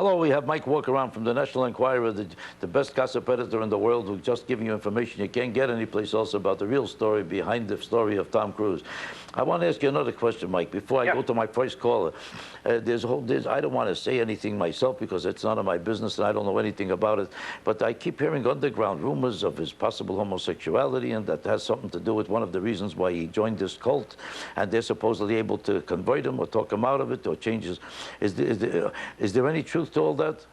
Hello, we have Mike Walker on from the National Enquirer, the best gossip editor in the world, who's just giving you information you can't get anyplace else about the real story behind the story of Tom Cruise. I want to ask you another question, Mike, before I go to my first caller. I don't want to say anything myself because it's none of my business and I don't know anything about it, but I keep hearing underground rumors of his possible homosexuality, and that has something to do with one of the reasons why he joined this cult, and they're supposedly able to convert him or talk him out of it or change his... Is there any truth to all that?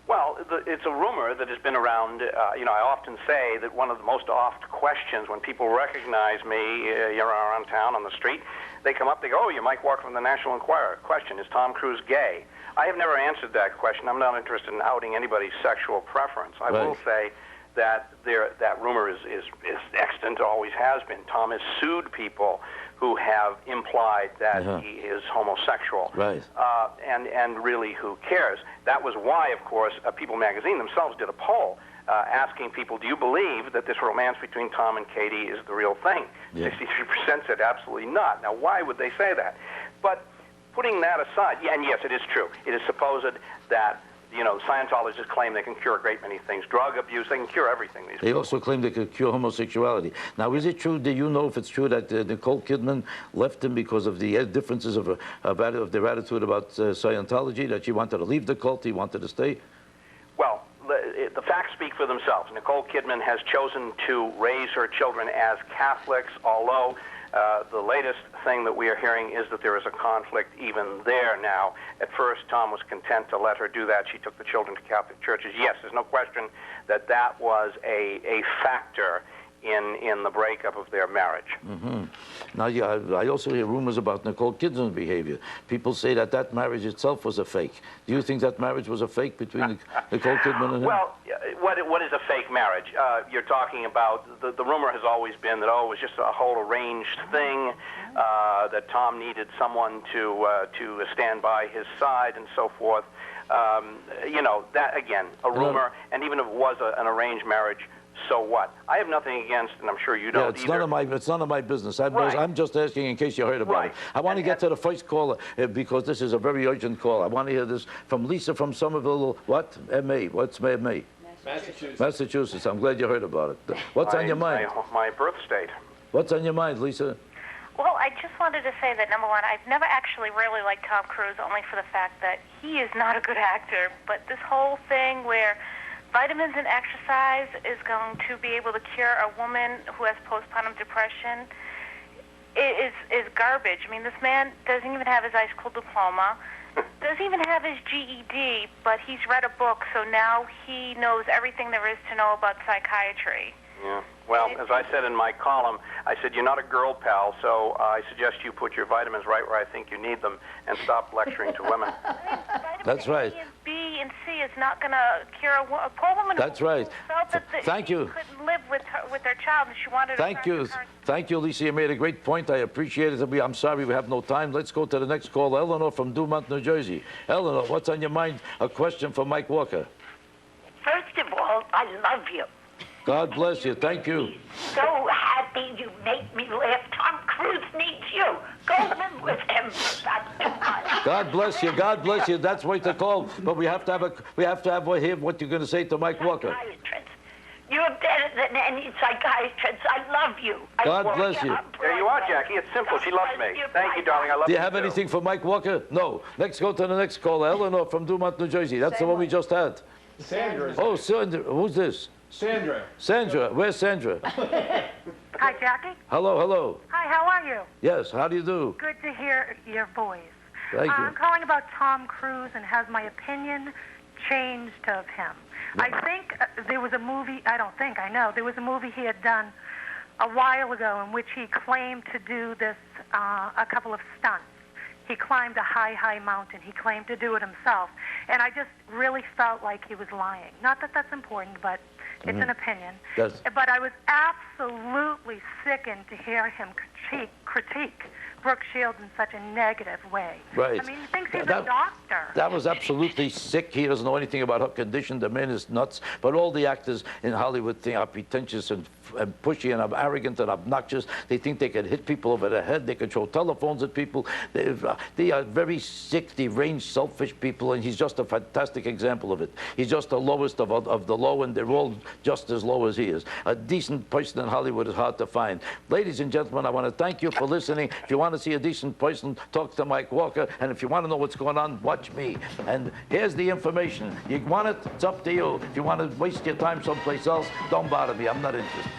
Well, it's a rumor that has been around. You know, I often say that one of the most oft questions when people recognize me around town on the street, they come up, they go, "Oh, you're Mike Walker from the National Enquirer. Question, is Tom Cruise gay?" I have never answered that question. I'm not interested in outing anybody's sexual preference. I will say that that rumor is extant, always has been. Tom has sued people who have implied that he is homosexual. Right. And really, who cares? That was why, of course, People magazine themselves did a poll asking people, do you believe that this romance between Tom and Katie is the real thing? 63% said absolutely not. Now, why would they say that? But putting that aside, and yes, it is true. It is supposed that, you know, Scientologists claim they can cure a great many things. Drug abuse, they can cure everything. They also claim they can cure homosexuality. Now, is it true, do you know if it's true that Nicole Kidman left him because of the differences of their attitude about Scientology, that she wanted to leave the cult, he wanted to stay? Well, the facts speak for themselves. Nicole Kidman has chosen to raise her children as Catholics, although the latest thing that we are hearing is that there is a conflict even there now. At first, Tom was content to let her do that. She took the children to Catholic churches. Yes, there's no question that that was a factor in the breakup of their marriage. Now, I also hear rumors about Nicole Kidman's behavior. People say that that marriage itself was a fake. Do you think that marriage was a fake between Nicole Kidman and him? Well, what is a fake marriage? You're talking about, the rumor has always been that, oh, it was just a whole arranged thing, that Tom needed someone to stand by his side and so forth. You know, that, again, a rumor, and even if it was an arranged marriage, so what? I have nothing against, and I'm sure you don't either. It's none of my business. I'm just asking in case you heard about it. I want to get to the first caller because this is a very urgent call. I want to hear this from Lisa from Somerville. What? MA. What's MA? Massachusetts. Massachusetts. I'm glad you heard about it. What's on your mind? My birth state. What's on your mind, Lisa? Well, I just wanted to say that, number one, I've never actually really liked Tom Cruise, only for the fact that he is not a good actor. But this whole thing where vitamins and exercise is going to be able to cure a woman who has postpartum depression is garbage. I mean, this man doesn't even have his high school diploma, doesn't even have his GED, but he's read a book, so now he knows everything there is to know about psychiatry. Yeah. Well, as I said in my column, I said, you're not a girl pal, so I suggest you put your vitamins right where I think you need them and stop lecturing to women. That's right. B and C is not going to cure a poor woman. That's right. Felt that Thank you. Couldn't live with her child, and she wanted. Thank you. Thank you, Lisa. You made a great point. I appreciate it. I'm sorry we have no time. Let's go to the next call. Eleanor from Dumont, New Jersey. Eleanor, what's on your mind? A question for Mike Walker. First of all, I love you. God bless you. Thank you. So happy you make me laugh. Tom Cruise needs you. Go live with him. God bless you. God bless you. That's why to call. But we have to hear what you're going to say to Mike Walker. You're better than any psychiatrist. I love you. God bless you. There you are, Jackie. It's simple. She loves me. Thank you, darling. I love you. Do you have anything for Mike Walker? No. Let's go to the next caller. Eleanor from Dumont, New Jersey. That's the one we just had. Sandra. Oh, Sandra. Who's this? Sandra. Sandra. Where's Sandra? Hi, Jackie. Hello, hello. Hi, how are you? Yes, how do you do? Good to hear your voice. Thank you. I'm calling about Tom Cruise, and has my opinion changed of him? I think there was a movie, I know, there was a movie he had done a while ago in which he claimed to do this, a couple of stunts. He climbed a high, high mountain. He claimed to do it himself. And I just really felt like he was lying. Not that that's important, but It's an opinion. That's- But I was absolutely sickened to hear him critique Brooke Shields in such a negative way. Right. I mean, he thinks he's That- a doctor. That was absolutely sick. He doesn't know anything about her condition. The man is nuts. But all the actors in Hollywood think are pretentious and pushy and arrogant and obnoxious. They think they can hit people over the head. They can throw telephones at people. They are very sick, deranged, selfish people, and he's just a fantastic example of it. He's just the lowest of the low, and they're all just as low as he is. A decent person in Hollywood is hard to find. Ladies and gentlemen, I want to thank you for listening. If you want to see a decent person, talk to Mike Walker. And if you want to know what's going on, watch me. And here's the information. You want it? It's up to you. If you want to waste your time someplace else, don't bother me. I'm not interested.